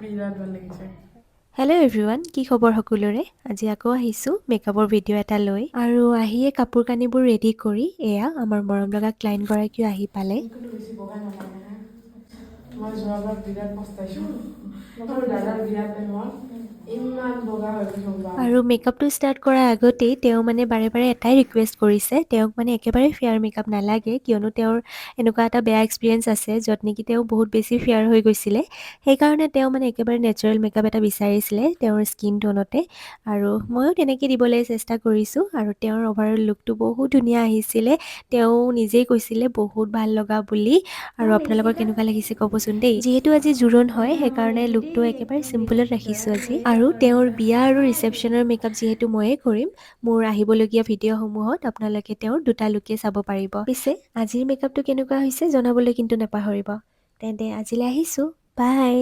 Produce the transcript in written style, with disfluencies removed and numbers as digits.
বিৰাট ভাল লাগিছে। Hello' everyone, কি খবৰ সকলোৰে? আজি আকৌ আহিছোঁ মেকআপৰ ভিডিঅ' এটা লৈ আৰু আহিয়ে কাপোৰ কানিবোৰ ৰেডি কৰি এয়া আমাৰ মৰম লগা ক্লাইণ্টগৰাকীও আহি পালে। কিন্তু বেছি বগা নালাগে হা। মই যোৱাবাৰ বিৰাট পস্তাইছোঁ মোৰ দাদাৰ বিয়া টাইমত ইমান বগা হৈ গৈছোঁ বা। আৰু মেকআপটো ষ্টাৰ্ট কৰাৰ আগতেই তেওঁ মানে বাৰে বাৰে এটাই ৰিকুৱেষ্ট কৰিছে, তেওঁক মানে একেবাৰে ফেয়াৰ মেকআপ নালাগে, কিয়নো তেওঁৰ এনেকুৱা এটা বেয়া এক্সপিৰিয়েঞ্চ আছে য'ত নেকি তেওঁ বহুত বেছি ফেয়াৰ হৈ গৈছিলে। সেইকাৰণে তেওঁ মানে একেবাৰে নেচাৰেল মেকআপ এটা বিচাৰিছিলে তেওঁৰ স্কিন টোনতে, আৰু ময়ো তেনেকৈ দিবলৈ চেষ্টা কৰিছোঁ আৰু তেওঁৰ অভাৰঅল লুকটো বহুত ধুনীয়া আহিছিলে। তেওঁ নিজেই কৈছিলে বহুত ভাল লগা বুলি। আৰু আপোনালোকৰ কেনেকুৱা লাগিছে ক'বচোন দেই। যিহেতু আজি জোৰোণ হয়, সেইকাৰণে লুকটো একেবাৰে চিম্পুলত ৰাখিছোঁ আজি। আৰু তেওঁৰ বিয়া আৰু ৰিচেপশ্যনৰ মেকআপ যিহেতু ময়ে কৰিম, মোৰ আহিবলগীয়া ভিডিঅ'সমূহত আপোনালোকে তেওঁৰ দুটা লুকে চাব পাৰিব। পিছে আজিৰ মেকআপটো কেনেকুৱা হৈছে জনাবলৈ কিন্তু নাপাহৰিব। তেন্তে আজিলৈ আহিছোঁ, বাই।